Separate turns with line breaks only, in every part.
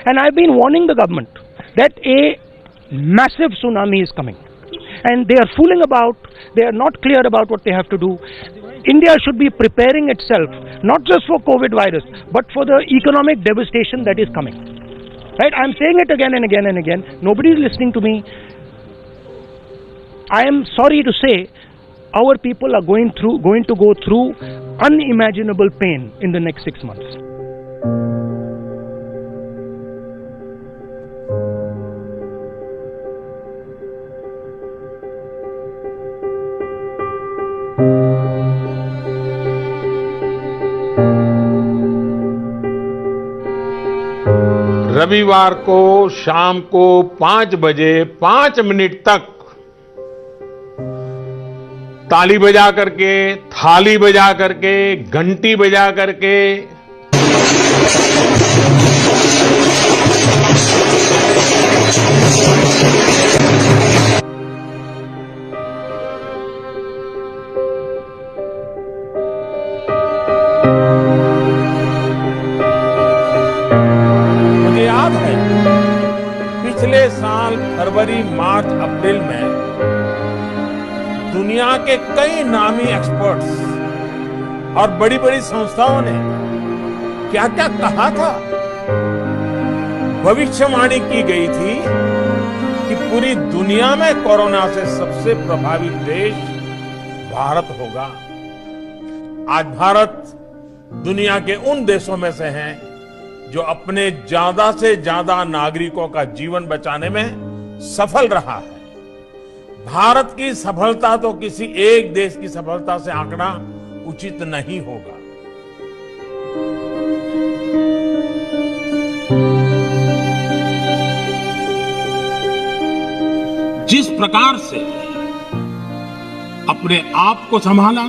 And I've been warning the government that a massive tsunami is coming. And they are fooling about, they are not clear about what they have to do. India should be preparing itself, not just for COVID virus, but for the economic devastation that is coming. Right? I'm saying it again and again and again. Nobody is listening to me. I am sorry to say, our people are going to go through unimaginable pain in the next 6 months.
रविवार को शाम को 5 बजे 5 minute तक ताली बजा करके, थाली बजा करके, घंटी बजा करके
मुझे याद है पिछले साल फरवरी, मार्च, अप्रैल में दुनिया के कई नामी एक्सपर्ट्स और बड़ी बड़ी संस्थाओं ने क्या क्या कहा था। भविष्यवाणी की गई थी कि पूरी दुनिया में कोरोना से सबसे प्रभावित देश भारत होगा। आज भारत दुनिया के उन देशों में से है जो अपने ज्यादा से ज्यादा नागरिकों का जीवन बचाने में सफल रहा है। भारत की सफलता तो किसी एक देश की सफलता से आंकना उचित नहीं होगा। जिस प्रकार से अपने आप को संभाला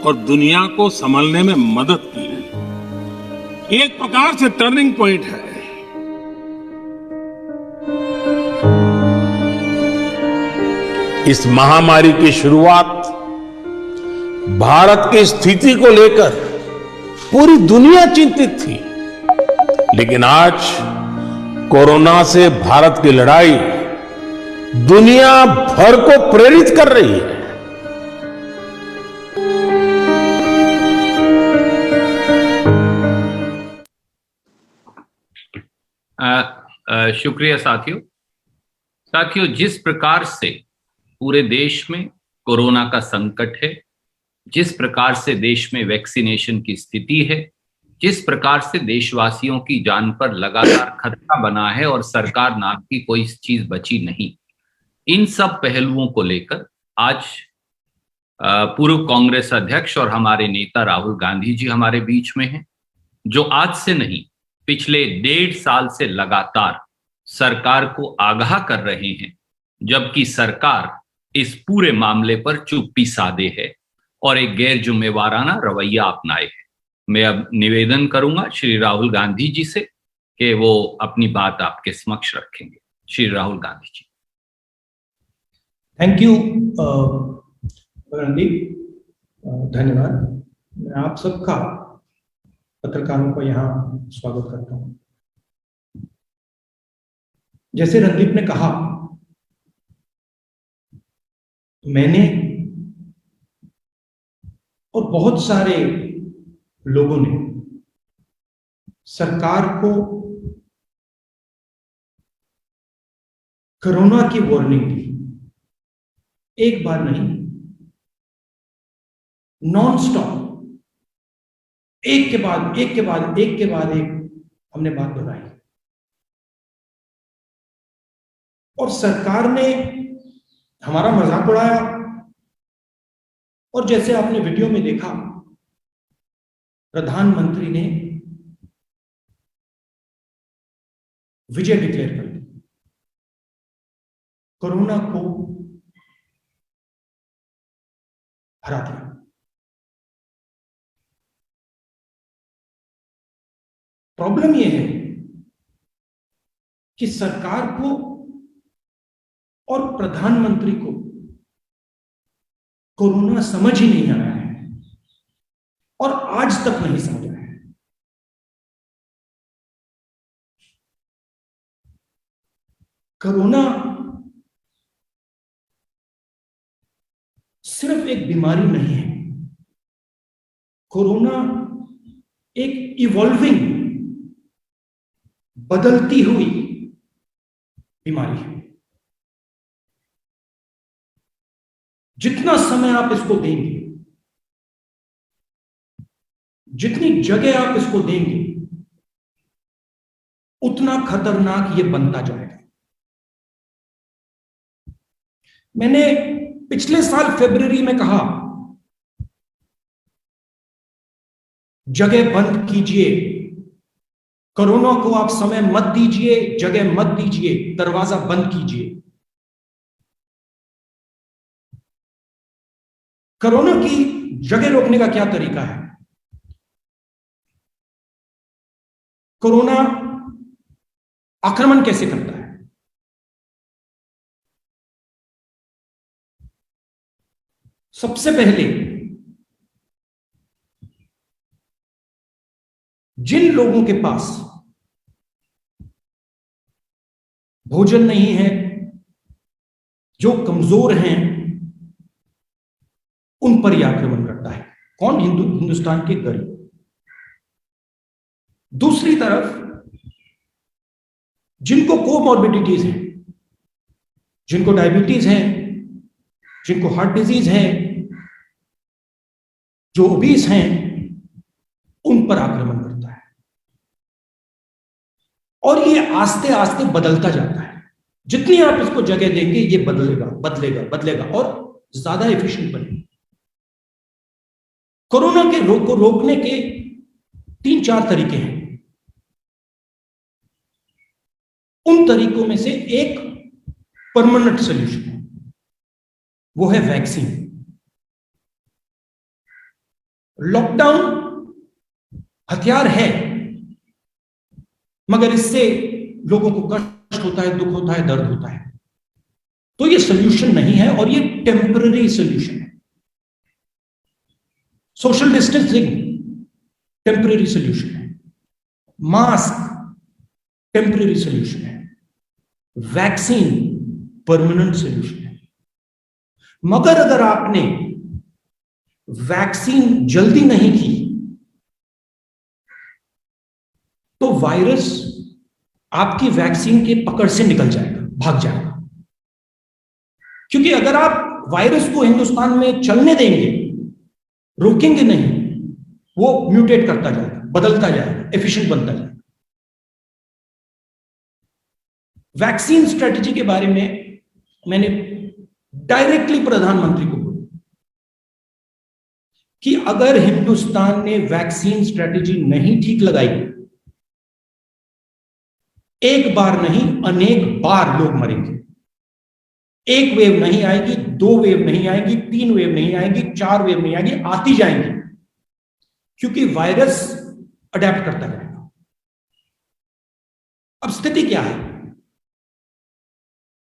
और दुनिया को संभलने में मदद की, एक प्रकार से टर्निंग पॉइंट है।
इस महामारी की शुरुआत भारत की स्थिति को लेकर पूरी दुनिया चिंतित थी, लेकिन आज कोरोना से भारत की लड़ाई दुनिया भर को प्रेरित कर रही है।
शुक्रिया साथियों, जिस प्रकार से पूरे देश में कोरोना का संकट है, जिस प्रकार से देश में वैक्सीनेशन की स्थिति है, जिस प्रकार से देशवासियों की जान पर लगातार खतरा बना है और सरकार नाम की कोई चीज बची नहीं, इन सब पहलुओं को लेकर आज पूर्व कांग्रेस अध्यक्ष और हमारे नेता राहुल गांधी जी हमारे बीच में हैं, जो आज से नहीं पिछले 1.5 साल से लगातार सरकार को आगाह कर रहे हैं, जबकि सरकार इस पूरे मामले पर चुप्पी साधे है और एक गैर जिम्मेवाराना रवैया अपनाए है। मैं अब निवेदन करूंगा श्री राहुल गांधी जी से कि वो अपनी बात आपके समक्ष रखेंगे। श्री राहुल गांधी जी।
थैंक यू रणदीप, धन्यवाद। मैं आप सबका, पत्रकारों का यहाँ स्वागत करता हूँ। जैसे रणदीप ने कहा, मैंने और बहुत सारे लोगों ने सरकार को कोरोना की वार्निंग दी, एक बार नहीं, नॉन स्टॉप, एक के बाद एक के बाद एक के बाद एक हमने बात दोहराई और सरकार ने हमारा मजाक उड़ाया। और जैसे आपने वीडियो में देखा, प्रधानमंत्री ने विजय डिक्लेयर कर दी, कोरोना को हरा दिया। प्रॉब्लम यह है कि सरकार को और प्रधानमंत्री को कोरोना समझ ही नहीं आया है और आज तक नहीं समझ आया है। कोरोना सिर्फ एक बीमारी नहीं है, कोरोना एक इवॉल्विंग, बदलती हुई बीमारी है। जितना समय आप इसको देंगे, जितनी जगह आप इसको देंगे, उतना खतरनाक ये बनता जाएगा। मैंने पिछले साल फरवरी में कहा, जगह बंद कीजिए, कोरोना को आप समय मत दीजिए, जगह मत दीजिए, दरवाजा बंद कीजिए। कोरोना की जगह रोकने का क्या तरीका है? कोरोना आक्रमण कैसे करता है? सबसे पहले जिन लोगों के पास भोजन नहीं है, जो कमजोर हैं, उन पर यह आक्रमण करता है। कौन? हिंदुस्तान के गरीब। दूसरी तरफ जिनको कोमॉर्बिडिटीज हैं, जिनको डायबिटीज है, जिनको हार्ट डिजीज है, जो ओबीस हैं, उन पर आक्रमण करता है। और ये आस्ते आस्ते बदलता जाता है। जितनी आप इसको जगह देंगे, ये बदलेगा बदलेगा बदलेगा और ज्यादा एफिशिएंट बनेगा। कोरोना के रोग को रोकने के 3-4 तरीके हैं। उन तरीकों में से एक परमानेंट सॉल्यूशन है, वो है वैक्सीन। लॉकडाउन हथियार है, मगर इससे लोगों को कष्ट होता है, दुख होता है, दर्द होता है। तो ये सॉल्यूशन नहीं है, और ये टेम्पररी सॉल्यूशन है। सोशल डिस्टेंसिंग टेम्पररी सॉल्यूशन है, मास्क टेम्पररी सॉल्यूशन है, वैक्सीन परमानेंट सॉल्यूशन है। मगर अगर आपने वैक्सीन जल्दी नहीं की, तो वायरस आपकी वैक्सीन के पकड़ से निकल जाएगा, भाग जाएगा। क्योंकि अगर आप वायरस को हिंदुस्तान में चलने देंगे, रोकेंगे नहीं, वो म्यूटेट करता जाएगा, बदलता जाएगा, एफिशिएंट बनता जाएगा। वैक्सीन स्ट्रेटेजी के बारे में मैंने डायरेक्टली प्रधानमंत्री को बोला कि अगर हिंदुस्तान ने वैक्सीन स्ट्रेटेजी नहीं ठीक लगाई, एक बार नहीं अनेक बार लोग मरेंगे। एक वेव नहीं आएगी, 2 वेव नहीं आएगी, 3 वेव नहीं आएगी, 4 वेव नहीं आएगी, आती जाएंगी, क्योंकि वायरस अडेप्ट करता जाएगा। अब स्थिति क्या है?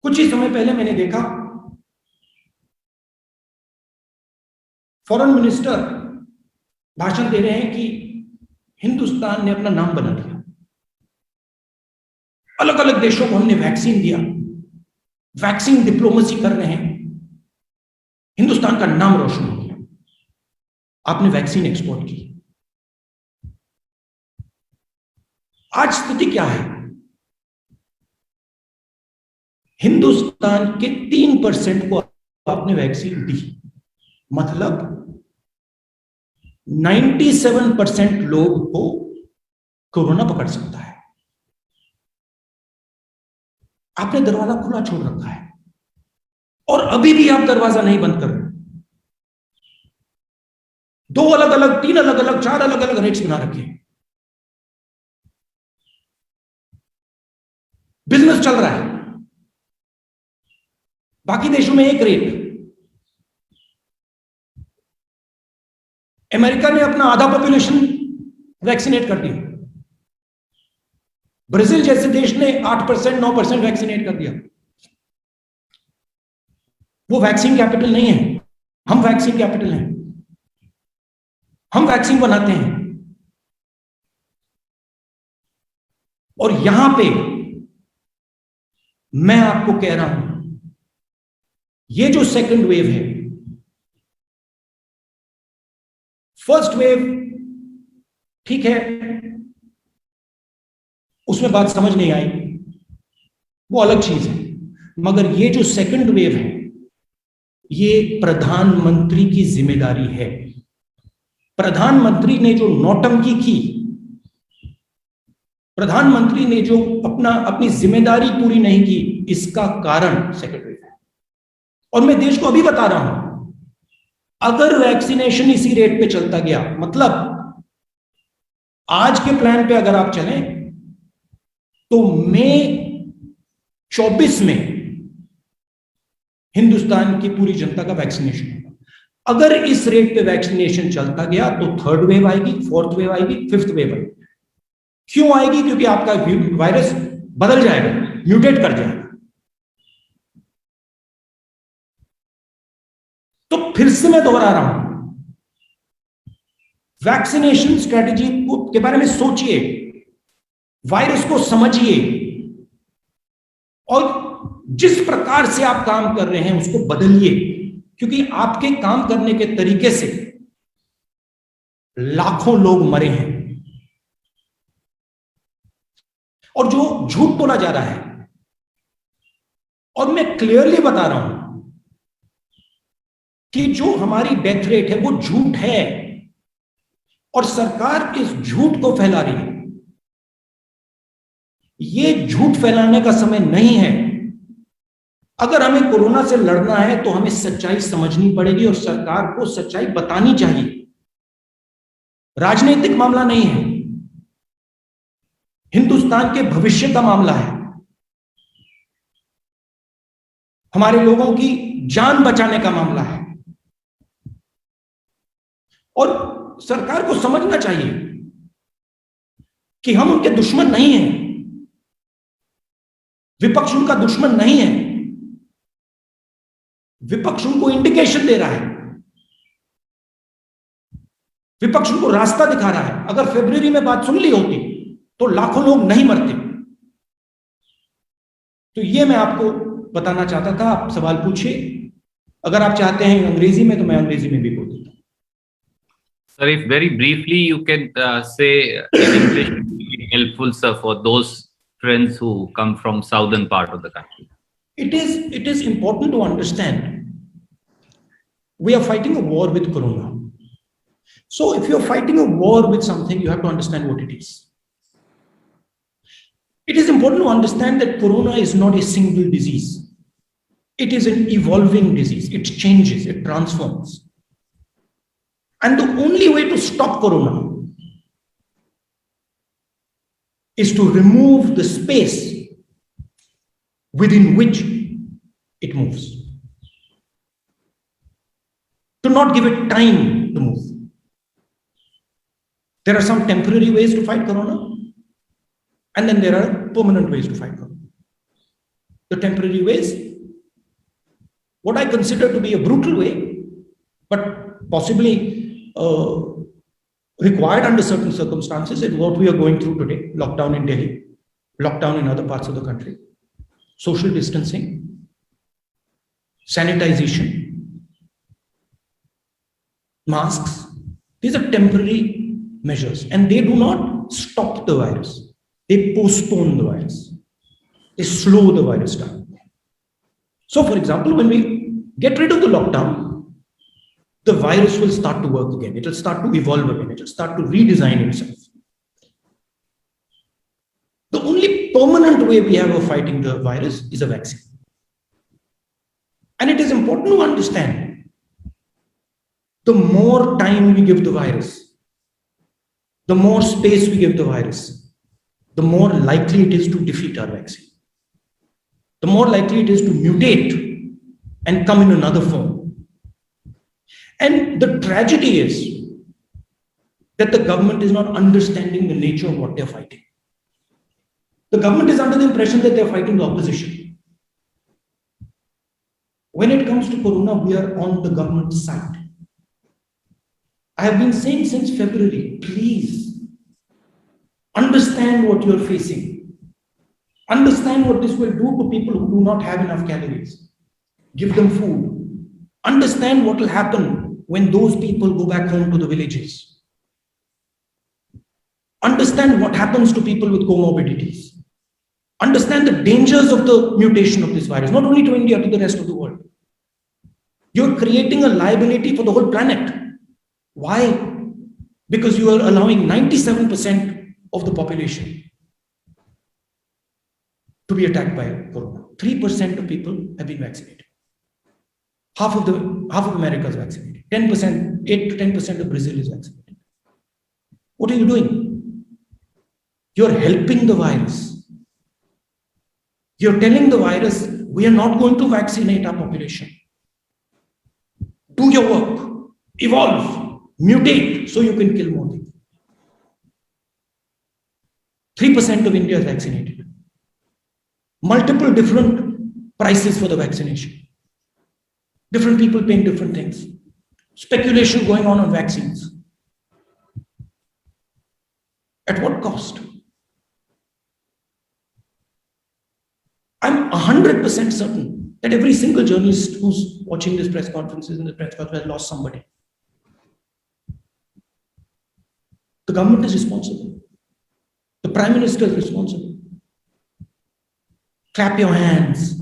कुछ ही समय पहले मैंने देखा, फॉरेन मिनिस्टर भाषण दे रहे हैं कि हिंदुस्तान ने अपना नाम बना लिया, अलग अलग देशों को हमने वैक्सीन दिया, वैक्सीन डिप्लोमेसी कर रहे हैं, हिंदुस्तान का नाम रोशन हो गया, आपने वैक्सीन एक्सपोर्ट की। आज स्थिति क्या है? हिंदुस्तान के 3% को आपने वैक्सीन दी, मतलब 97% लोग को कोरोना पकड़ सकता है। आपने दरवाजा खुला छोड़ रखा है, और अभी भी आप दरवाजा नहीं बंद कर रहे। 2 अलग अलग, 3 अलग अलग, 4 अलग अलग रेट्स बना रखे हैं। बिजनेस चल रहा है, बाकी देशों में एक रेट। अमेरिका ने अपना आधा पॉपुलेशन वैक्सीनेट कर दिया, ब्राजील जैसे देश ने 8%, 9% वैक्सीनेट कर दिया। वो वैक्सीन कैपिटल नहीं है, हम वैक्सीन कैपिटल हैं। हम वैक्सीन बनाते हैं, और यहां पे मैं आपको कह रहा हूं, ये जो सेकंड वेव है, फर्स्ट वेव ठीक है, उसमें बात समझ नहीं आई, वो अलग चीज है, मगर ये जो सेकंड वेव है, ये प्रधानमंत्री की जिम्मेदारी है। प्रधानमंत्री ने जो नौटंकी की, प्रधानमंत्री ने जो अपनी जिम्मेदारी पूरी नहीं की, इसका कारण सेकंड वेव है। और मैं देश को अभी बता रहा हूं, अगर वैक्सीनेशन इसी रेट पे चलता गया, मतलब आज के प्लान पे अगर आप चलें तो मई 24 में हिंदुस्तान की पूरी जनता का वैक्सीनेशन होगा। अगर इस रेट पे वैक्सीनेशन चलता गया तो थर्ड वेव आएगी, फोर्थ वेव आएगी, फिफ्थ वेव आएगी। क्यों आएगी? क्योंकि आपका वायरस बदल जाएगा, म्यूटेट कर जाएगा। तो फिर से मैं दोहरा रहा हूं, वैक्सीनेशन स्ट्रेटेजी के बारे में सोचिए, वायरस को समझिए, और जिस प्रकार से आप काम कर रहे हैं उसको बदलिए, क्योंकि आपके काम करने के तरीके से लाखों लोग मरे हैं। और जो झूठ बोला जा रहा है, और मैं क्लियरली बता रहा हूं कि जो हमारी डेथ रेट है वो झूठ है, और सरकार इस झूठ को फैला रही है। ये झूठ फैलाने का समय नहीं है। अगर हमें कोरोना से लड़ना है तो हमें सच्चाई समझनी पड़ेगी और सरकार को सच्चाई बतानी चाहिए। राजनीतिक मामला नहीं है, हिंदुस्तान के भविष्य का मामला है, हमारे लोगों की जान बचाने का मामला है। और सरकार को समझना चाहिए कि हम उनके दुश्मन नहीं हैं, विपक्ष उनका दुश्मन नहीं है। विपक्ष उनको इंडिकेशन दे रहा है, विपक्ष उनको रास्ता दिखा रहा है। अगर फरवरी में बात सुन ली होती तो लाखों लोग नहीं मरते। तो ये मैं आपको बताना चाहता था। आप सवाल पूछिए, अगर आप चाहते हैं अंग्रेजी में तो मैं अंग्रेजी में भी बोल देता हूं।
Sir, if very briefly you can say in English, it will be helpful, sir, for those friends who come from southern part of the country.
It is important to understand we are fighting a war with corona. So if you're fighting a war with something, you have to understand what it is. It is important to understand that corona is not a single disease. It is an evolving disease. It changes, it transforms. And the only way to stop corona is to remove the space within which it moves. To not give it time to move. There are some temporary ways to fight corona, and then there are permanent ways to fight corona. The temporary ways, what I consider to be a brutal way, but possibly required under certain circumstances, is what we are going through today. Lockdown in Delhi, lockdown in other parts of the country, social distancing, sanitization, masks. These are temporary measures, and they do not stop the virus. They postpone the virus. They slow the virus down. So, for example, when we get rid of the lockdown, the virus will start to work again. It will start to evolve again. It will start to redesign itself. The only permanent way we have of fighting the virus is a vaccine. And it is important to understand, the more time we give the virus, the more space we give the virus, the more likely it is to defeat our vaccine. The more likely it is to mutate and come in another form. And the tragedy is that the government is not understanding the nature of what they're fighting. The government is under the impression that they're fighting the opposition. When it comes to corona, we are on the government side. I have been saying since February, please understand what you're facing. Understand what this will do to people who do not have enough calories. Give them food. Understand what will happen when those people go back home to the villages. Understand what happens to people with comorbidities. Understand the dangers of the mutation of this virus, not only to India, to the rest of the world. You're creating a liability for the whole planet. Why? Because you are allowing 97% of the population to be attacked by corona. 3% of people have been vaccinated. Half of America is vaccinated. 10%, 8 to 10% of Brazil is vaccinated. What are you doing? You're helping the virus. You're telling the virus, we are not going to vaccinate our population. Do your work, evolve, mutate so you can kill more people. 3% of India is vaccinated. Multiple different prices for the vaccination. Different people paying different things. Speculation going on vaccines. At what cost? I'm 100% certain that every single journalist who's watching this press conferences and the press conference has lost somebody. The government is responsible. The Prime Minister is responsible. Clap your hands.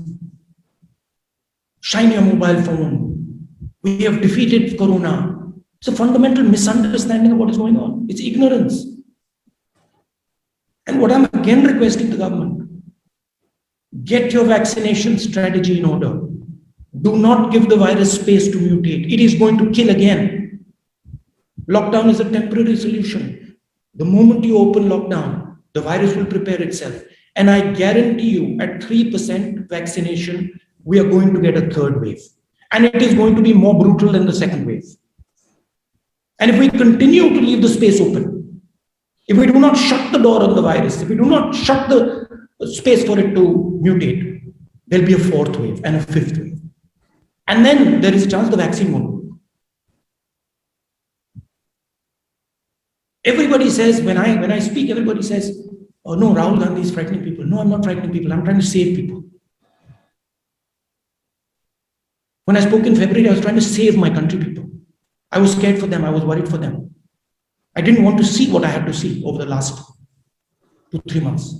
Shine your mobile phone. We have defeated corona. It's a fundamental misunderstanding of what is going on. It's ignorance. And what I'm again requesting the government, get your vaccination strategy in order. Do not give the virus space to mutate. It is going to kill again. Lockdown is a temporary solution. The moment you open lockdown, the virus will prepare itself. And I guarantee you, at 3% vaccination, we are going to get a third wave. And it is going to be more brutal than the second wave. And if we continue to leave the space open, if we do not shut the door on the virus, if we do not shut the space for it to mutate, there'll be a fourth wave and a fifth wave. And then there is a chance the vaccine won't work. Everybody says, when I speak, everybody says, oh no, Rahul Gandhi is frightening people. No, I'm not frightening people. I'm trying to save people. When I spoke in February, I was trying to save my country people. I was scared for them. I was worried for them. I didn't want to see what I had to see over the last 2-3 months.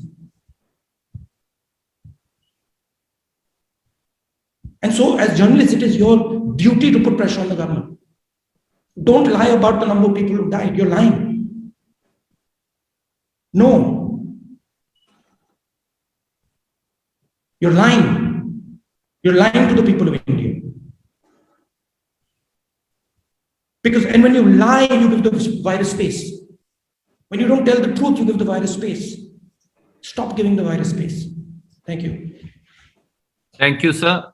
And so, as journalists, it is your duty to put pressure on the government. Don't lie about the number of people who died. You're lying. No. You're lying. You're lying to the people of India. Because, and when you lie, you give the virus space. When you don't tell the truth, you give the virus space. Stop giving the virus space. Thank you.
Thank you, sir.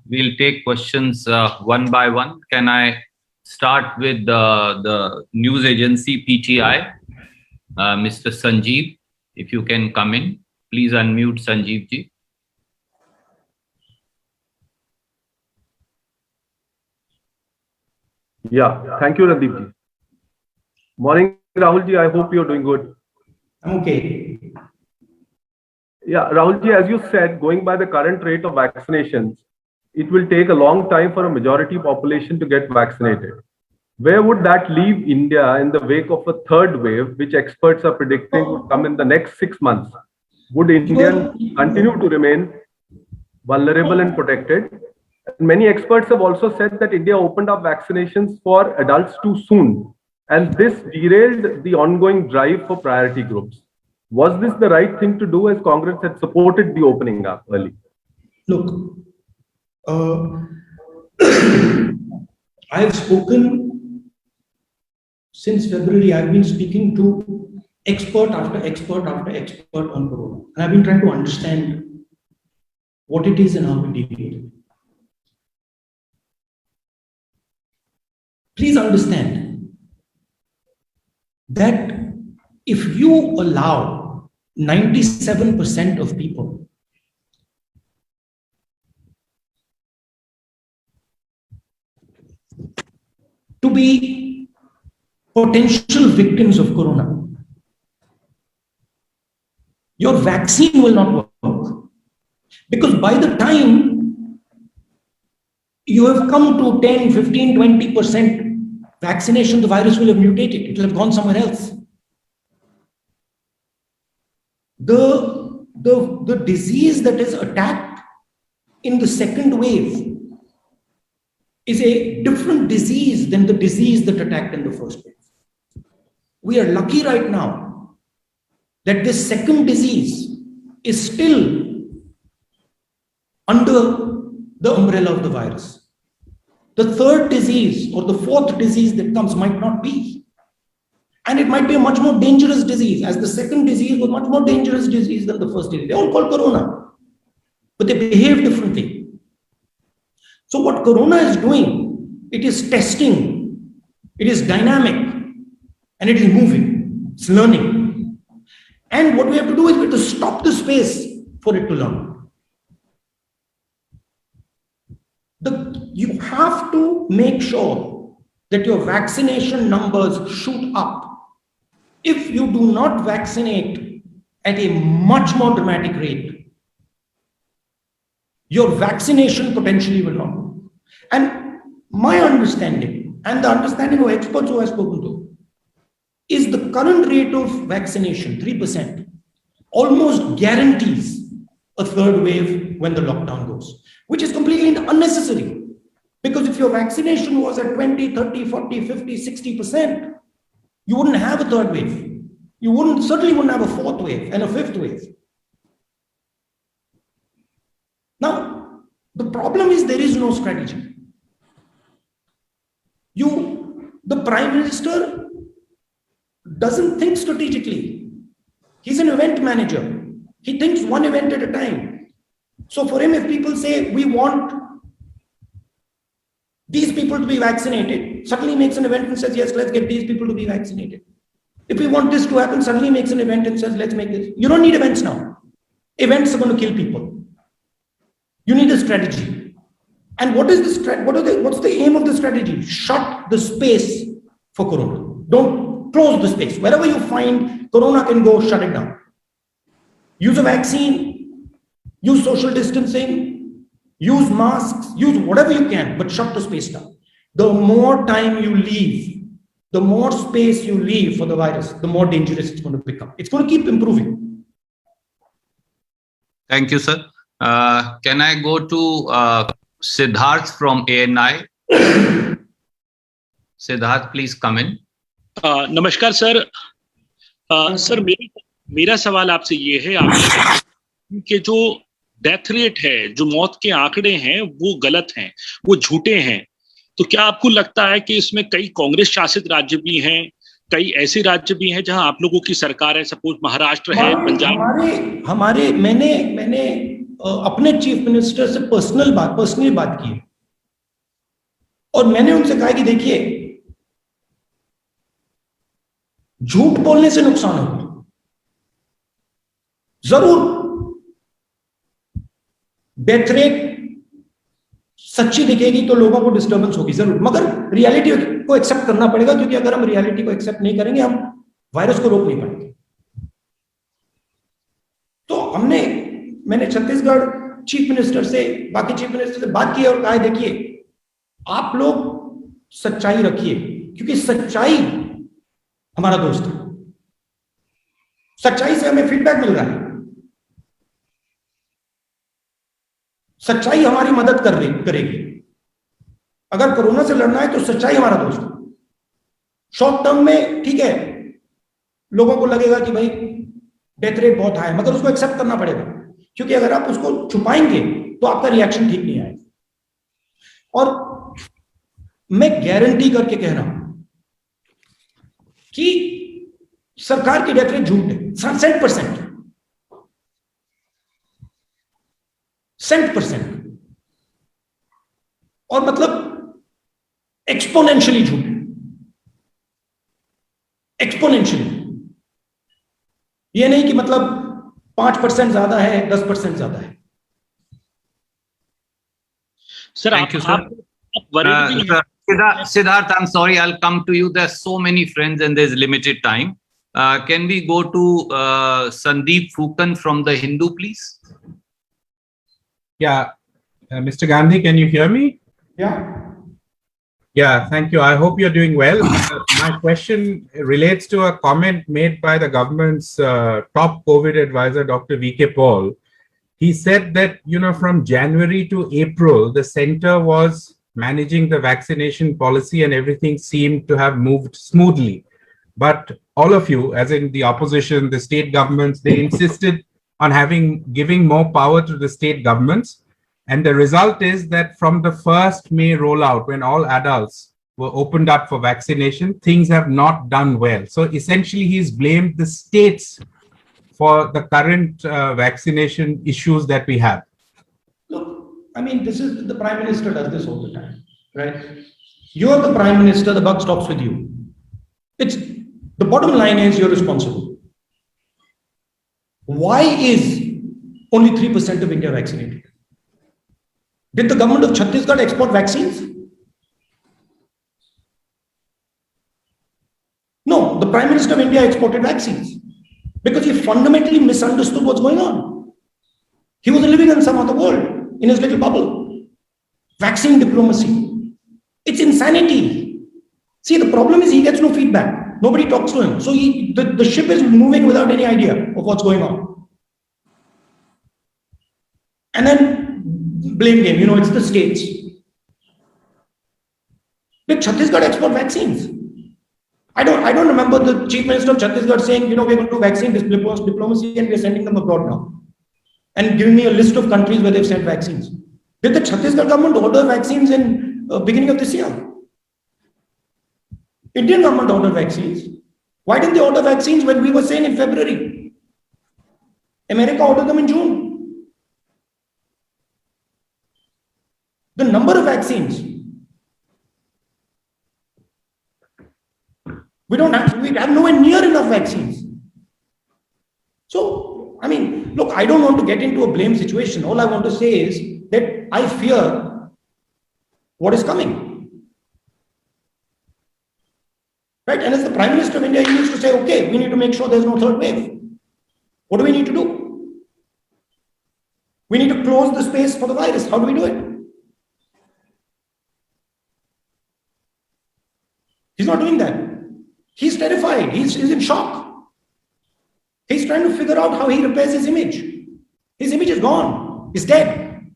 We'll take questions one by one. Can I start with the news agency PTI? Mr. Sanjeev, if you can come in, please unmute Sanjeev ji.
Yeah, thank you, Randeep ji. Morning, Rahul ji. I hope you're doing good.
I'm okay.
Yeah, Rahul ji, as you said, going by the current rate of vaccinations, it will take a long time for a majority population to get vaccinated. Where would that leave India in the wake of a third wave, which experts are predicting would come in the next 6 months? Would Indians continue to remain vulnerable and protected? And many experts have also said that India opened up vaccinations for adults too soon, and this derailed the ongoing drive for priority groups. Was this the right thing to do, as Congress had supported the opening up early?
Look, I have spoken since February. I've been speaking to expert after expert after expert on corona. And I've been trying to understand what it is and how we deal with it. Please understand that if you allow 97% of people to be potential victims of corona, your vaccine will not work. Because by the time you have come to 10, 15, 20% vaccination, the virus will have mutated. It will have gone somewhere else. The disease that is attacked in the second wave is a different disease than the disease that attacked in the first wave. We are lucky right now that this second disease is still under the umbrella of the virus. The third disease or the fourth disease that comes might not be. And it might be a much more dangerous disease, as the second disease was much more dangerous disease than the first disease. They're all called corona, but they behave differently. So what corona is doing, it is testing, it is dynamic, and it is moving, it's learning. And what we have to do is we have to stop the space for it to learn. You have to make sure that your vaccination numbers shoot up. If you do not vaccinate at a much more dramatic rate, your vaccination potentially will not go. And my understanding, and the understanding of experts who I've spoken to, is the current rate of vaccination, 3%, almost guarantees a third wave when the lockdown goes, which is completely unnecessary. Because if your vaccination was at 20, 30, 40, 50, 60%, you wouldn't have a third wave. You certainly wouldn't have a fourth wave and a fifth wave. Now, the problem is there is no strategy. The Prime Minister doesn't think strategically. He's an event manager. He thinks one event at a time. So for him, if people say, we want these people to be vaccinated, suddenly makes an event and says, yes, let's get these people to be vaccinated. If we want this to happen, suddenly makes an event and says, let's make this. You don't need events now. Events are going to kill people. You need a strategy. And what is the what's the aim of the strategy? Shut the space for corona. Don't close the space. Wherever you find corona can go, shut it down. Use a vaccine, use social distancing, use masks, use whatever you can, but shut the space down. The more time you leave, the more space you leave for the virus, the more dangerous it's going to become. It's going to keep improving.
Thank you, sir. Can I go to Siddharth from ANI? Siddharth, please come in.
नमस्कार sir. Sir मेरा सवाल आपसे ये है, आपने कि जो death rate है, जो मौत के आंकड़े हैं, वो गलत हैं, वो झूठे हैं. तो क्या आपको लगता है कि इसमें कई कांग्रेस शासित राज्य भी हैं, कई ऐसे राज्य भी हैं जहां आप लोगों की सरकार है, सपोज महाराष्ट्र है, पंजाब?
मैंने अपने चीफ मिनिस्टर से पर्सनली बात की है और मैंने उनसे कहा कि देखिए, झूठ बोलने से नुकसान होगा. जरूर डेथ रेट सच्ची दिखेगी तो लोगों को डिस्टर्बेंस होगी जरूर, मगर रियलिटी को एक्सेप्ट करना पड़ेगा, क्योंकि अगर हम रियलिटी को एक्सेप्ट नहीं करेंगे, हम वायरस को रोक नहीं पाएंगे. तो मैंने छत्तीसगढ़ चीफ मिनिस्टर से, बाकी चीफ मिनिस्टर से बात की और कहा, देखिए आप लोग सच्चाई रखिए, क्योंकि सच्चाई हमारा दोस्त है. सच्चाई से हमें फीडबैक मिल रहा है, सच्चाई हमारी मदद करेगी. अगर कोरोना से लड़ना है तो सच्चाई हमारा दोस्त है. शॉर्ट टर्म में ठीक है, लोगों को लगेगा कि भाई डेथ रेट बहुत हाई है, मगर उसको एक्सेप्ट करना पड़ेगा, क्योंकि अगर आप उसको छुपाएंगे तो आपका रिएक्शन ठीक नहीं आएगा. और मैं गारंटी करके कह रहा हूं कि सरकार की डेथ रेट झूठ है. 100%, और मतलब एक्सपोनेंशियली झूठ है. एक्सपोनेंशियली, ये नहीं कि मतलब 5% ज्यादा है, 10% ज्यादा है.
Sir
Siddharth, I'm sorry, I'll come to you. There's so many friends and there's limited time. Can we go to Sandeep Fukan from The Hindu, please?
Yeah, Mr. Gandhi, can you hear me?
Yeah.
Yeah, thank you. I hope you're doing well. My question relates to a comment made by the government's top COVID advisor, Dr. V.K. Paul. He said that, from January to April, the center was managing the vaccination policy and everything seemed to have moved smoothly. But all of you, as in the opposition, the state governments, they insisted on giving more power to the state governments. And the result is that from the first May rollout, when all adults were opened up for vaccination, things have not done well. So essentially, he's blamed the states for the current vaccination issues that we have.
Look, I mean, this is the Prime Minister does this all the time, right? You're the Prime Minister, the buck stops with you. It's the bottom line is you're responsible. Why is only 3% of India vaccinated? Did the government of Chhattisgarh export vaccines? No, the Prime Minister of India exported vaccines because he fundamentally misunderstood what's going on. He was living in some other world, in his little bubble. Vaccine diplomacy. It's insanity. See, the problem is he gets no feedback. Nobody talks to him. So the ship is moving without any idea of what's going on. And then blame game, it's the states. Did Chhattisgarh export vaccines? I don't remember the Chief Minister of Chhattisgarh saying, we're going to do vaccine diplomacy and we're sending them abroad now. And giving me a list of countries where they've sent vaccines. Did the Chhattisgarh government order vaccines in beginning of this year? Indian government ordered vaccines. Why didn't they order vaccines when we were saying in February? America ordered them in June. The number of vaccines. We have nowhere near enough vaccines. So, I mean, look, I don't want to get into a blame situation. All I want to say is that I fear what is coming. Right? And as the Prime Minister of India, he needs to say, okay, we need to make sure there's no third wave. What do we need to do? We need to close the space for the virus. How do we do it? He's not doing that. He's terrified. He's in shock. He's trying to figure out how he repairs his image. His image is gone. He's dead.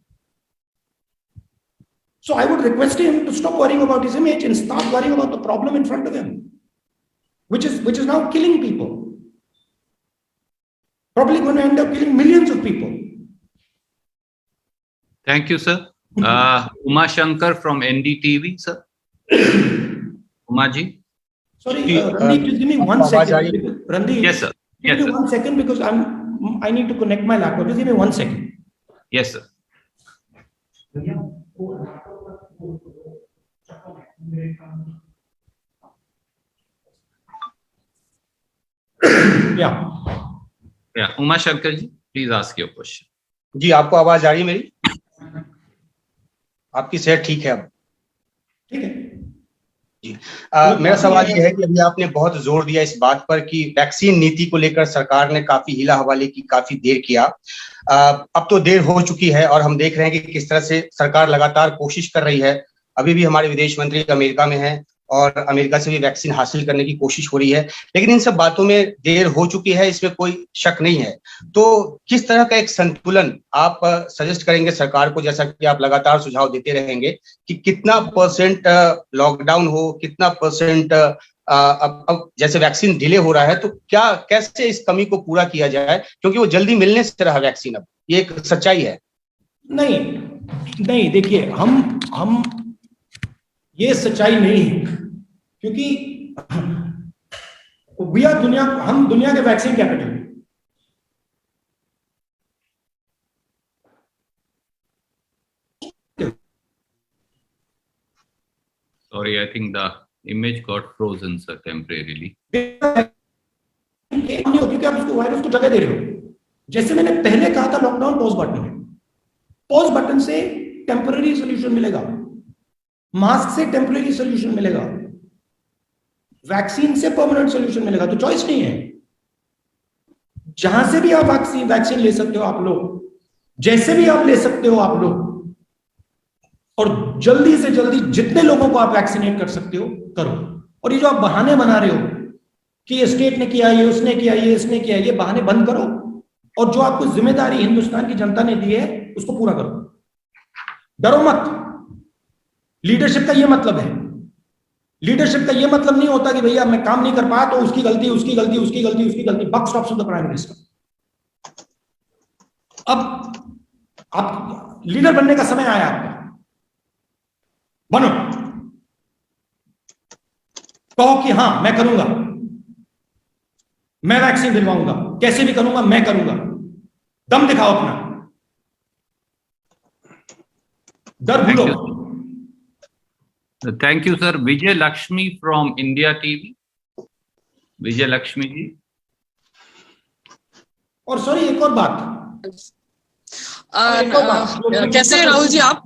So I would request him to stop worrying about his image and start worrying about the problem in front of him, which is now killing people. Probably going to end up killing millions of people.
Thank you, sir. Uma Shankar from NDTV, sir. Uma ji.
Sorry, Randeep, just give me 1 second. Randeep,
yes, sir.
Give me 1 second because I need to connect my laptop. Just give me 1 second.
Yes, sir. Yeah, Uma Shankar ji, please ask your question.
जी, आपको आवाज आ रही है मेरी? आपकी सेहत ठीक है अब?
ठीक है
जी। मेरा सवाल यह है कि अभी आपने बहुत जोर दिया इस बात पर कि वैक्सीन नीति को लेकर सरकार ने काफी हीला हवाले की, काफी देर किया। अब तो देर हो चुकी है और हम देख रहे हैं कि किस तरह से सरकार लगातार कोशिश कर रही है। अभी भी हमारे विदेश मंत्री अमेरिका में हैं और अमेरिका से भी वैक्सीन हासिल करने की कोशिश हो रही है, लेकिन इन सब बातों में देर हो चुकी है, इसमें कोई शक नहीं है। तो किस तरह का एक संतुलन आप सजेस्ट करेंगे सरकार को, जैसा कि आप लगातार सुझाव देते रहेंगे कि कितना परसेंट लॉकडाउन हो, कितना परसेंट अब जैसे वैक्सीन डिले हो रहा है, तो क्या कैसे इस कमी को पूरा किया जाए, क्योंकि वो जल्दी मिलने से रहा वैक्सीन, अब ये एक सच्चाई है।
नहीं देखिए, हम ये सच्चाई नहीं है, क्योंकि हम दुनिया के vaccine capital.
Sorry, I think the image got frozen, sir, temporarily.
क्योंकि आप उसको वायरस को जगह दे रहे हो। जैसे मैंने पहले कहा था, लॉकडाउन पॉज बटन है, पॉज बटन से टेम्पररी सोल्यूशन मिलेगा, मास्क से टेम्पररी सोल्यूशन मिलेगा, वैक्सीन से परमानेंट सोल्यूशन मिलेगा। तो चॉइस नहीं है, जहां से भी आप वैक्सीन ले सकते हो आप लोग, जैसे भी आप ले सकते हो आप लोग, और जल्दी से जल्दी जितने लोगों को आप वैक्सीनेट कर सकते हो करो। और ये जो आप बहाने बना रहे हो कि ये स्टेट ने किया, ये उसने किया, ये इसने किया, ये बहाने बंद करो, और जो आपको जिम्मेदारी हिंदुस्तान की जनता ने दी है उसको पूरा करो। डरो मत। लीडरशिप का ये मतलब है। लीडरशिप का ये मतलब नहीं होता कि भैया मैं काम नहीं कर पाया तो उसकी गलती, उसकी गलती, उसकी गलती, उसकी गलती। Buck stops with the prime minister. अब आप लीडर बनने का समय आया आपका, बनो। कहो कि हाँ मैं करूंगा, मैं वैक्सीन दिलवाऊंगा, कैसे भी करूंगा, मैं करूंगा। दम दिखाओ अपना, डर भूलो।
Thank you sir. Vijay Lakshmi from India TV. Vijay Lakshmi ji.
और सॉरी एक और बात,
कैसे हैं राहुल जी आप?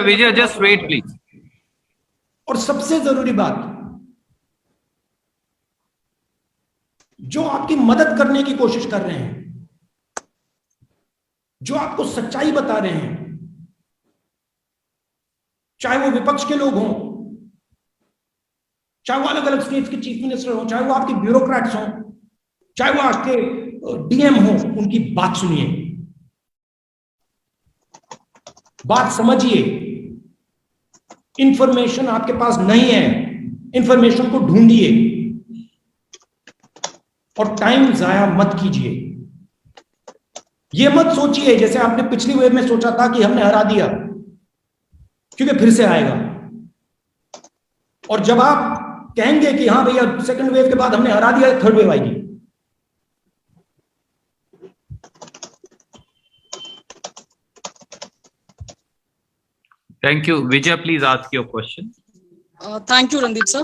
विजय जस्ट वेट प्लीज।
और सबसे जरूरी बात, जो आपकी मदद करने की कोशिश कर रहे हैं, जो आपको सच्चाई बता रहे हैं, चाहे वो विपक्ष के लोग हों, चाहे वो अलग अलग स्टेट्स के चीफ मिनिस्टर हों, चाहे वो आपके ब्यूरोक्रेट्स हों, चाहे वो आपके डीएम हों, उनकी बात सुनिए, बात समझिए। इंफॉर्मेशन आपके पास नहीं है, इंफॉर्मेशन को ढूंढिए और टाइम जाया मत कीजिए। यह मत सोचिए जैसे आपने पिछली वेव में सोचा था कि हमने हरा दिया, क्योंकि फिर से आएगा। और जब आप कहेंगे कि हाँ भैया सेकंड वेव के बाद हमने हरा दिया, थर्ड वेव आएगी।
Thank you. Vijay, please ask your question.
Thank you, Randeep sir.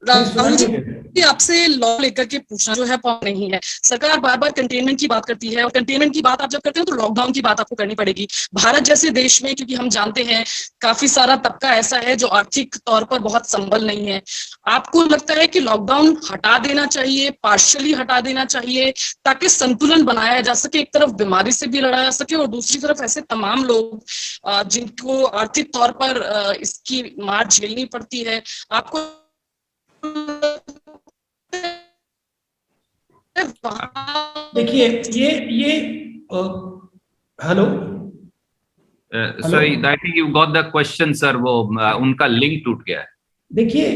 Rahul ji आपसे लॉ लेकर के पूछना जो है नहीं है। सरकार बार बार कंटेनमेंट की बात करती है, और कंटेनमेंट की बात आप जब करते हैं तो लॉकडाउन की बात आपको करनी पड़ेगी। भारत जैसे देश में, क्योंकि हम जानते हैं काफी सारा तबका ऐसा है जो आर्थिक तौर पर बहुत संबल नहीं है, आपको लगता है कि लॉकडाउन हटा देना चाहिए, पार्शियली हटा देना चाहिए, ताकि संतुलन बनाया जा सके? एक तरफ बीमारी से भी लड़ा जा सके और दूसरी तरफ ऐसे तमाम लोग जिनको आर्थिक तौर पर इसकी मार झेलनी पड़ती है, आपको
देखिए ये hello
sorry, I think you got the question sir. वो उनका लिंक टूट गया है।
देखिए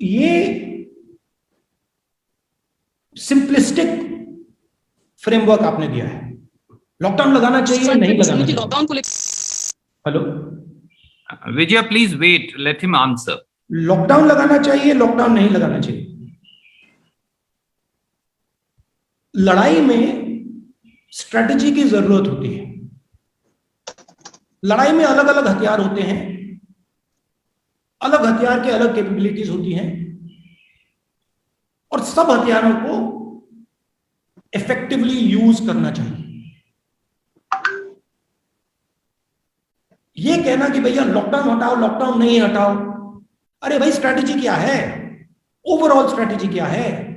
ये सिंपलिस्टिक फ्रेमवर्क आपने दिया है। लॉकडाउन लगाना चाहिए, नहीं लगाना चाहिए?
लॉकडाउन को
hello
Vijay please wait, let him answer.
Lockdown लगाना चाहिए, लॉकडाउन नहीं लगाना चाहिए? लड़ाई में स्ट्रेटजी की जरूरत होती है। लड़ाई में अलग अलग हथियार होते हैं, अलग हथियार के अलग कैपेबिलिटीज होती हैं, और सब हथियारों को इफेक्टिवली यूज करना चाहिए। यह कहना कि भैया लॉकडाउन हटाओ, लॉकडाउन नहीं हटाओ, अरे भाई स्ट्रैटेजी क्या है, ओवरऑल स्ट्रैटेजी क्या है?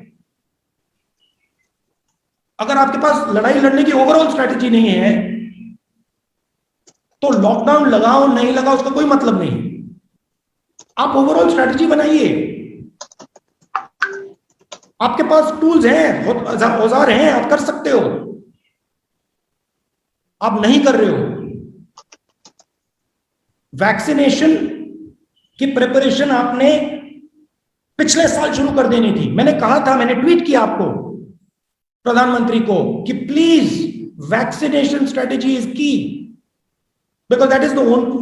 अगर आपके पास लड़ाई लड़ने की ओवरऑल स्ट्रैटेजी नहीं है तो लॉकडाउन लगाओ नहीं लगाओ उसका कोई मतलब नहीं। आप ओवरऑल स्ट्रैटेजी बनाइए। आपके पास टूल्स हैं, औजार हैं, आप कर सकते हो। आप नहीं कर रहे हो। वैक्सीनेशन की प्रिपरेशन आपने पिछले साल शुरू कर देनी थी। मैंने कहा था, मैंने ट्वीट किया आपको, प्रधानमंत्री को, कि प्लीज वैक्सीनेशन स्ट्रेटेजी इज की, बिकॉज दैट इज द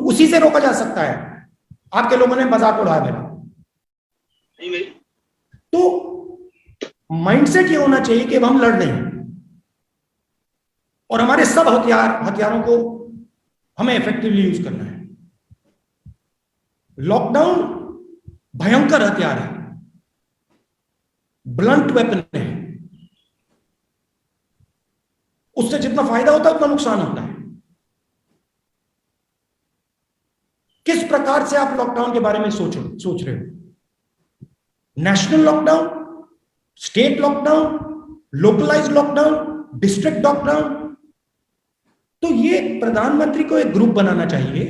उसी से रोका जा सकता है। आपके लोगों ने मजाक उड़ाया मेरा। तो माइंडसेट ये होना चाहिए कि अब हम लड़ रहे हैं और हमारे सब हथियारों को हमें इफेक्टिवली यूज करना है। लॉकडाउन भयंकर हथियार है, ब्लंट वेपन है। उससे जितना फायदा होता है उतना नुकसान होता है। किस प्रकार से आप लॉकडाउन के बारे में सोच रहे हो? National lockdown, state lockdown, localised lockdown, district lockdown. तो ये प्रधानमंत्री को एक ग्रुप बनाना चाहिए,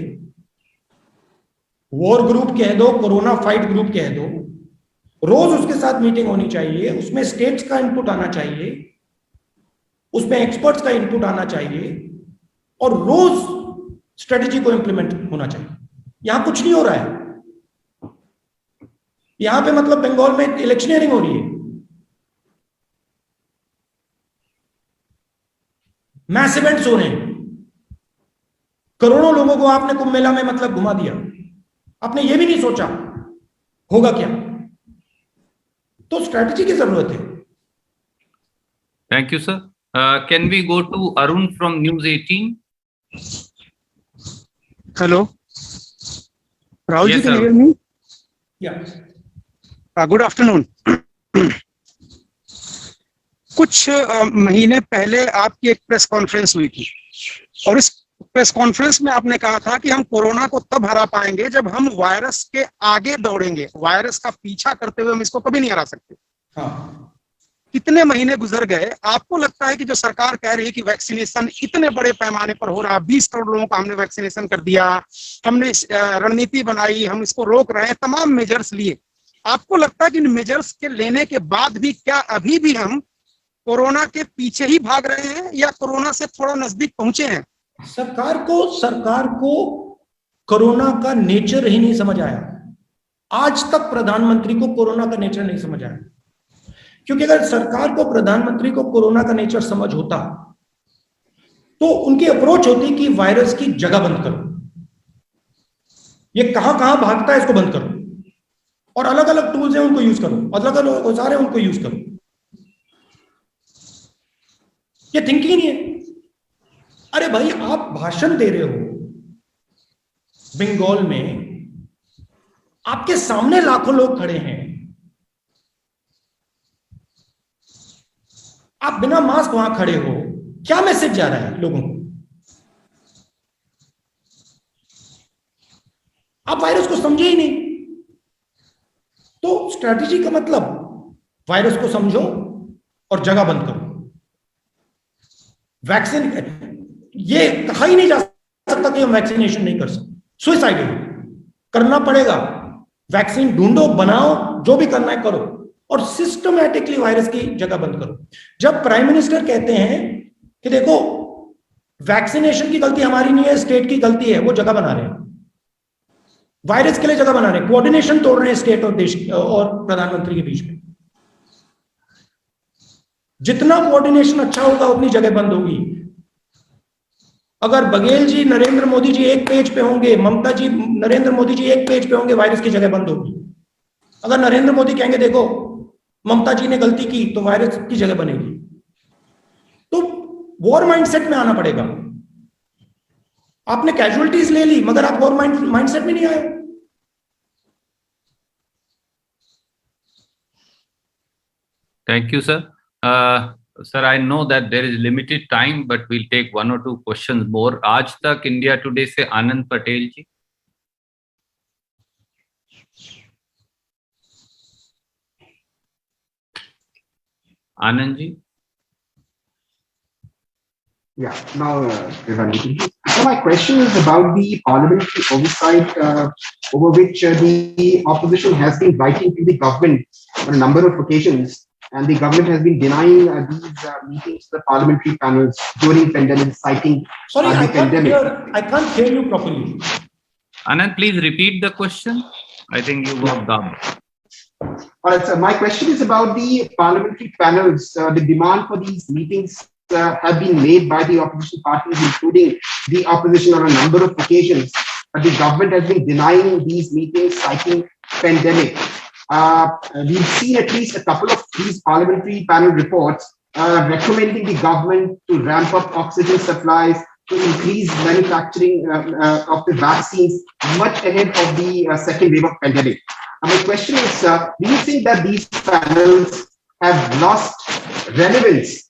वॉर ग्रुप कह दो, कोरोना फाइट ग्रुप कह दो, रोज उसके साथ मीटिंग होनी चाहिए, उसमें स्टेट्स का इनपुट आना चाहिए, उसमें एक्सपर्ट्स का इनपुट आना चाहिए और रोज स्ट्रेटेजी को इंप्लीमेंट होना चाहिए। यहां कुछ नहीं हो रहा है, यहां पे मतलब बंगाल में इलेक्शनियरिंग हो रही है, मैस इवेंट्स हो रहे हैं, करोड़ों लोगों को आपने कुंभ मेला में मतलब घुमा दिया, आपने ये भी नहीं सोचा होगा क्या। तो स्ट्रेटजी की जरूरत है।
Thank you sir. Can we go to Arun from news 18?
Hello Rahul ji,
Yes,
can
sir.
you hear me?
Yeah
good afternoon. कुछ महीने पहले आपकी एक प्रेस कॉन्फ्रेंस हुई थी और इस प्रेस कॉन्फ्रेंस में आपने कहा था कि हम कोरोना को तब हरा पाएंगे जब हम वायरस के आगे दौड़ेंगे, वायरस का पीछा करते हुए हम इसको कभी नहीं हरा सकते।
हाँ,
कितने महीने गुजर गए, आपको लगता है कि जो सरकार कह रही है कि वैक्सीनेशन इतने बड़े पैमाने पर हो रहा, 20 करोड़ लोगों को हमने वैक्सीनेशन कर दिया, हमने रणनीति बनाई, हम इसको रोक रहे हैं, तमाम मेजर्स लिए, आपको लगता है कि इन मेजर्स के लेने के बाद भी क्या अभी भी हम कोरोना के पीछे ही भाग रहे हैं या कोरोना से थोड़ा नजदीक पहुंचे हैं?
सरकार को कोरोना का नेचर ही नहीं समझ आया। आज तक प्रधानमंत्री को कोरोना का नेचर नहीं समझ आया, क्योंकि अगर सरकार को, प्रधानमंत्री को कोरोना का नेचर समझ होता तो उनकी अप्रोच होती कि वायरस की जगह बंद करो, ये कहां कहां भागता है इसको बंद करो, और अलग अलग टूल्स हैं उनको यूज करो, अलग अलग औजार हैं उनको यूज करो। ये थिंकिंग ही नहीं है। अरे भाई, आप भाषण दे रहे हो बंगाल में, आपके सामने लाखों लोग खड़े हैं, आप बिना मास्क वहां खड़े हो, क्या मैसेज जा रहा है लोगों को? आप वायरस को समझे ही नहीं। तो स्ट्रैटेजी का मतलब वायरस को समझो और जगह बंद करो। वैक्सीन, ये कहा ही नहीं जा सकता कि हम वैक्सीनेशन नहीं कर सकते, सुसाइड करना पड़ेगा। वैक्सीन ढूंढो, बनाओ, जो भी करना है करो, और सिस्टमैटिकली वायरस की जगह बंद करो। जब प्राइम मिनिस्टर कहते हैं कि देखो वैक्सीनेशन की गलती हमारी नहीं है, स्टेट की गलती है, वो जगह बना रहे हैं, वायरस के लिए जगह बना रहे हैं, कोऑर्डिनेशन तोड़ रहे हैं स्टेट और देश और प्रधानमंत्री के बीच में। जितना कोऑर्डिनेशन अच्छा होगा उतनी जगह बंद होगी। अगर बघेल जी, नरेंद्र मोदी जी एक पेज पे होंगे, ममता जी, नरेंद्र मोदी जी एक पेज पे होंगे, वायरस की जगह बंद होगी। अगर नरेंद्र मोदी कहेंगे देखो ममता जी ने गलती की, तो वायरस की जगह बनेगी। तो वॉर माइंडसेट में आना पड़ेगा। आपने कैजुअलिटीज ले ली मगर आप वॉर माइंडसेट में नहीं आए।
Thank you, sir. Sir, I know that there is limited time, but we'll take one or two questions more. आज तक इंडिया टुडे से आनंद पटेल जी। Anand ji.
Yeah, now so my question is about the parliamentary oversight over which the opposition has been writing to the government on a number of occasions, and the government has been denying these meetings, the parliamentary panels during pandemic, citing the pandemic.
I can't hear you properly.
Anand, please repeat the question. I think you got dubbed.
All right, so my question is about the parliamentary panels. The demand for these meetings have been made by the opposition parties, including the opposition on a number of occasions, but the government has been denying these meetings, citing pandemic. We've seen at least a couple of these parliamentary panel reports recommending the government to ramp up oxygen supplies, to increase manufacturing of the vaccines much ahead of the second wave of pandemic. My question is, do you think that these panels have lost relevance?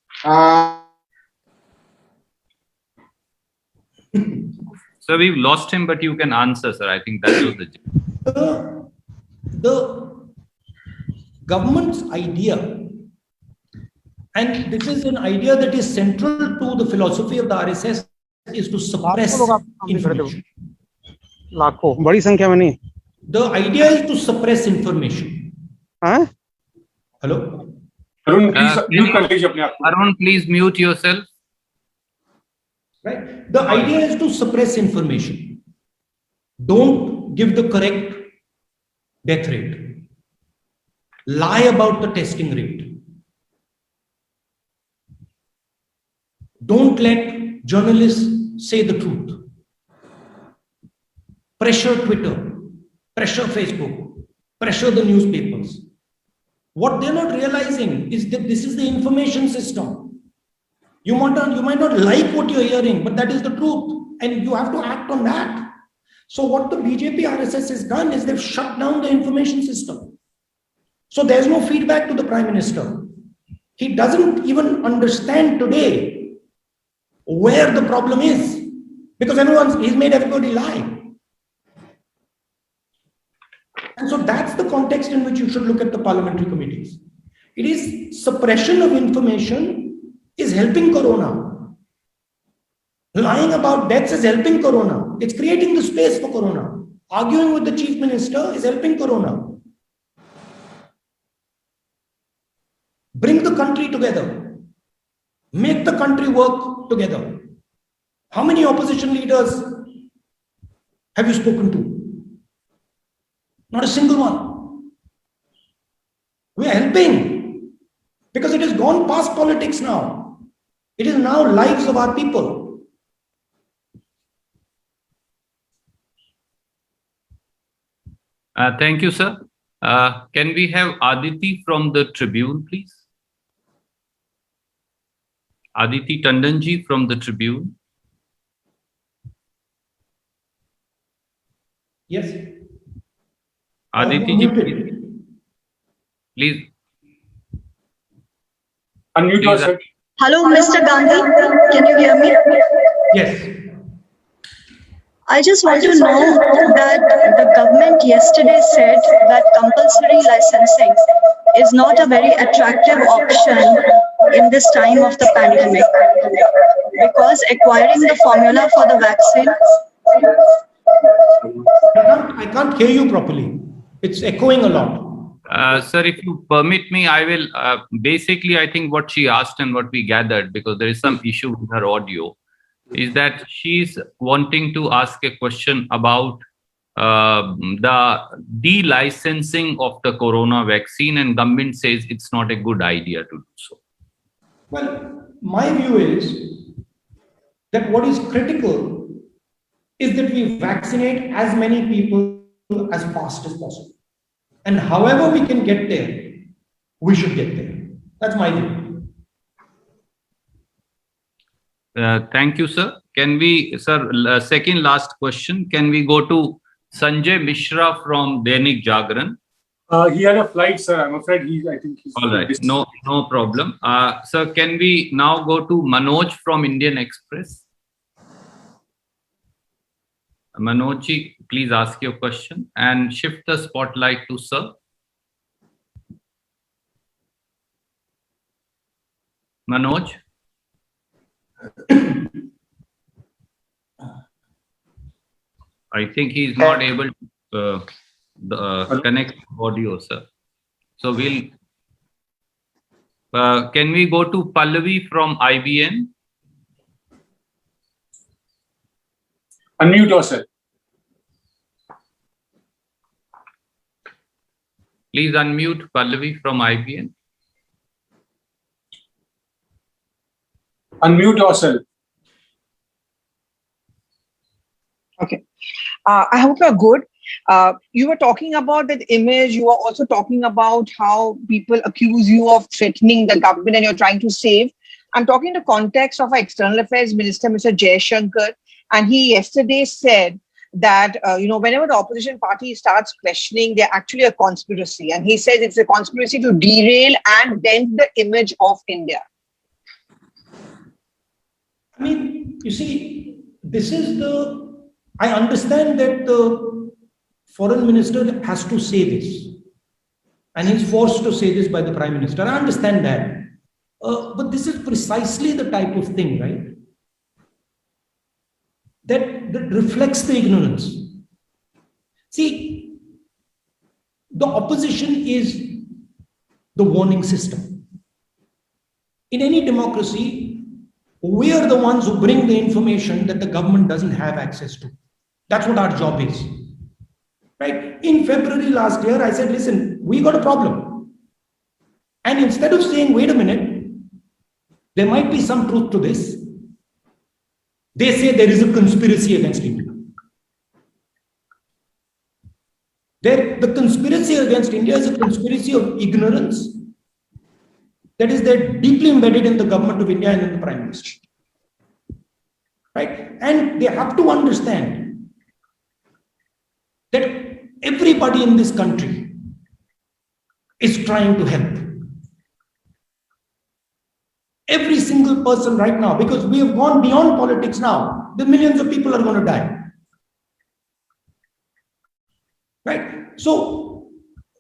So we've lost him, but you can answer, sir. I think that was the
government's idea, and this is an idea that is central to the philosophy of the RSS, is to suppress information.
लाखों, बड़ी संख्या में नहीं.
The idea is to suppress information.
हाँ?
Hello?
Arun, please mute yourself.
Right? The idea is to suppress information. Don't give the correct death rate. Lie about the testing rate. Don't let journalists say the truth. Pressure Twitter, pressure Facebook, pressure the newspapers. What they're not realizing is that this is the information system. You might not like what you're hearing, but that is the truth, and you have to act on that. So what the BJP RSS has done is they've shut down the information system. So there's no feedback to the Prime Minister. He doesn't even understand today where the problem is, because he's made everybody lie. And so that's the context in which you should look at the parliamentary committees. It is suppression of information is helping Corona. Lying about deaths is helping Corona. It's creating the space for Corona. Arguing with the Chief Minister is helping Corona. Bring the country together. Make the country work together. How many opposition leaders have you spoken to? Not a single one. We are helping because it has gone past politics now. It is now lives of our people.
Thank you, sir. Can we have Aditi from the Tribune, please? Aditi Tandanji from the Tribune.
Yes.
Aditi ji, please.
Unmute yourself.
Hello, Mr. Gandhi. Can you hear me?
Yes.
I just want to know that the government yesterday said that compulsory licensing is not a very attractive option in this time of the pandemic because acquiring the formula for the vaccine.
I can't hear you properly. It's echoing a lot.
Sir, if you permit me, I will basically, I think what she asked and what we gathered, because there is some issue with her audio, is that she's wanting to ask a question about the de-licensing of the corona vaccine, and government says it's not a good idea to do so.
Well, my view is that what is critical is that we vaccinate as many people as fast as possible. And however we can get there, we should get there. That's my view.
Thank you, sir. Can we, sir, second last question, can we go to Sanjay Mishra from Dainik Jagran?
He had a flight, sir. I'm afraid I think he's...
All right, no problem. Sir, can we now go to Manoj from Indian Express? Manoj, please ask your question and shift the spotlight to sir. Manoj? I think he is not able to connect audio, sir. So we'll... can we go to Pallavi from IBN?
Unmute yourself.
Please unmute Pallavi from IBN.
Unmute yourself.
Okay. I hope you're good. You were talking about that image. You were also talking about how people accuse you of threatening the government and you're trying to save. I'm talking in the context of our External Affairs Minister, Mr. Jaishankar. And he yesterday said that, whenever the opposition party starts questioning, they're actually a conspiracy. And he says it's a conspiracy to derail and dent the image of India.
I mean, you see, I understand that the foreign minister has to say this. and he's forced to say this by the Prime Minister. I understand that. But this is precisely the type of thing, right? That reflects the ignorance. See, the opposition is the warning system. In any democracy, we are the ones who bring the information that the government doesn't have access to. That's what our job is. Right? In February last year, I said, listen, we got a problem. And instead of saying, wait a minute, there might be some truth to this, they say there is a conspiracy against India. The conspiracy against India is a conspiracy of ignorance that is there deeply embedded in the government of India and in the Prime Minister. Right? And they have to understand that everybody in this country is trying to help. Every single person right now, because we have gone beyond politics now, the millions of people are going to die. Right? So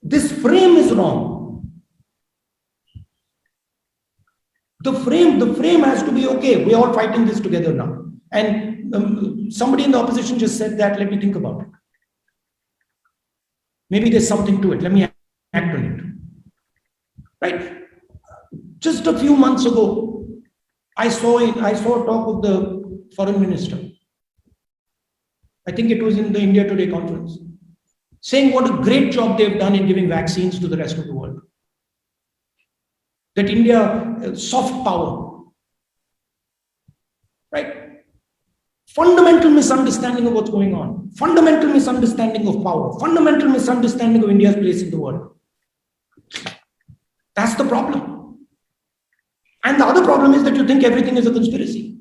this frame is wrong. The frame has to be okay. We're all fighting this together now. And somebody in the opposition just said that. Let me think about it. Maybe there's something to it. Let me act on it. Right? Just a few months ago, I saw a talk of the foreign minister. I think it was in the India Today conference, saying what a great job they've done in giving vaccines to the rest of the world. That India, soft power. Right? Fundamental misunderstanding of what's going on. Fundamental misunderstanding of power. Fundamental misunderstanding of India's place in the world. That's the problem. And the other problem is that you think everything is a conspiracy.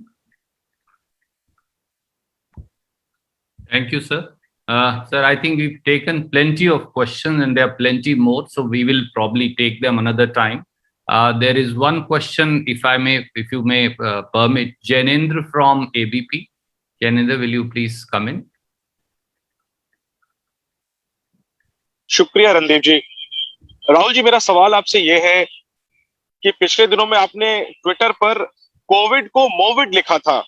Thank you, sir. Sir, I think we've taken plenty of questions and there are plenty more, so we will probably take them another time. There is one question, if you may permit, Jainendra from ABP. Jainendra, will you please come in?
शुक्रिया रणदीप जी। राहुल जी, मेरा सवाल आपसे ये है कि पिछले दिनों में आपने ट्विटर पर कोविड को मोविड लिखा था।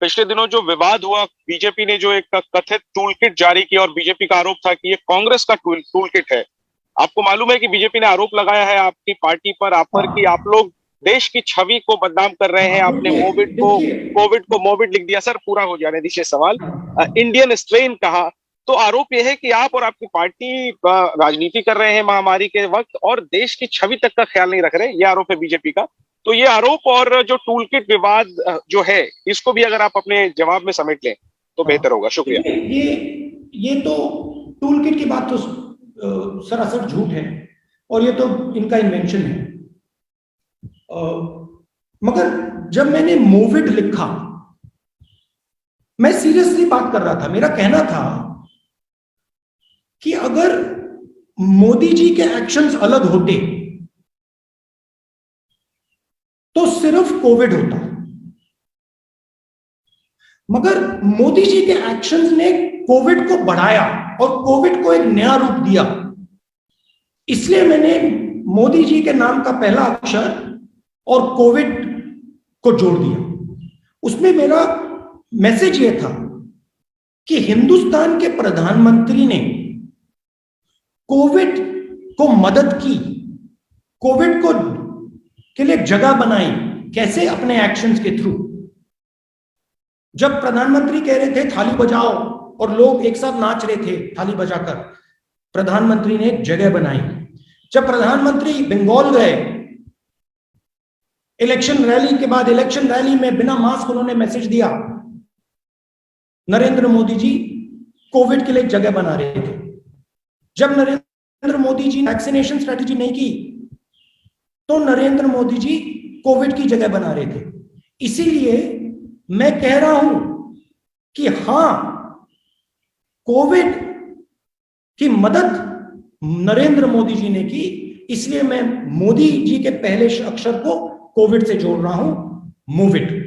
पिछले दिनों जो विवाद हुआ, बीजेपी ने जो एक कथित टूलकिट जारी किया और बीजेपी का आरोप था कि ये कांग्रेस का टूलकिट है। आपको मालूम है कि बीजेपी ने आरोप लगाया है आपकी पार्टी पर, आप पर, कि आप लोग देश की छवि को बदनाम कर रहे हैं। आपने कोविड को मोविड लिख दिया। सर, पूरा हो जाने दीजिए सवाल। इंडियन स्ट्रेन कहा, तो आरोप यह है कि आप और आपकी पार्टी राजनीति कर रहे हैं महामारी के वक्त और देश की छवि तक का ख्याल नहीं रख रहे। ये आरोप है बीजेपी का। तो ये आरोप और जो टूलकिट विवाद जो है, इसको भी अगर आप अपने जवाब में समेट लें तो बेहतर होगा। शुक्रिया।
ये तो टूलकिट की बात तो सरासर झूठ है और ये तो इनका इन्वेंशन है। मगर जब मैंने मोविड लिखा, मैं सीरियसली बात कर रहा था। मेरा कहना था कि अगर मोदी जी के एक्शंस अलग होते तो सिर्फ कोविड होता, मगर मोदी जी के एक्शंस ने कोविड को बढ़ाया और कोविड को एक नया रूप दिया। इसलिए मैंने मोदी जी के नाम का पहला अक्षर और कोविड को जोड़ दिया। उसमें मेरा मैसेज यह था कि हिंदुस्तान के प्रधानमंत्री ने कोविड को मदद की, कोविड को के लिए जगह बनाई। कैसे? अपने एक्शंस के थ्रू। जब प्रधानमंत्री कह रहे थे थाली बजाओ और लोग एक साथ नाच रहे थे थाली बजाकर, प्रधानमंत्री ने जगह बनाई। जब प्रधानमंत्री बंगाल गए इलेक्शन रैली के बाद, इलेक्शन रैली में बिना मास्क उन्होंने मैसेज दिया, नरेंद्र मोदी जी कोविड के लिए जगह बना रहे थे। जब नरेंद्र मोदी जी वैक्सीनेशन स्ट्रेटेजी नहीं की तो नरेंद्र मोदी जी कोविड की जगह बना रहे थे। इसीलिए मैं कह रहा हूं कि हां, कोविड की मदद नरेंद्र मोदी जी ने की, इसलिए मैं मोदी जी के पहले अक्षर को कोविड से जोड़ रहा हूं, मोविड।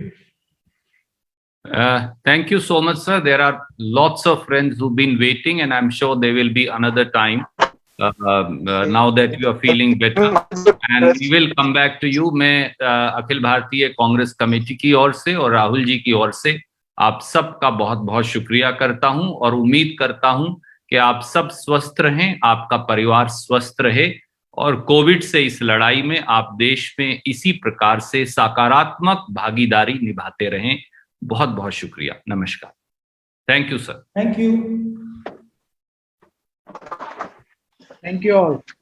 Thank you so much, sir. There are lots of friends who've been waiting and I'm sure there will be another time. now that you are feeling better, and we will come back to you. मैं Akhil Bharatiya Congress committee की ओर से और राहुल जी की ओर से आप सबका बहुत बहुत शुक्रिया करता हूं और उम्मीद करता हूं कि आप सब स्वस्थ रहें, आपका परिवार स्वस्थ रहे और कोविड से इस लड़ाई में आप देश में इसी प्रकार से सकारात्मक भागीदारी निभाते रहें। बहुत बहुत शुक्रिया। नमस्कार। Thank you sir.
Thank you.
Thank you all.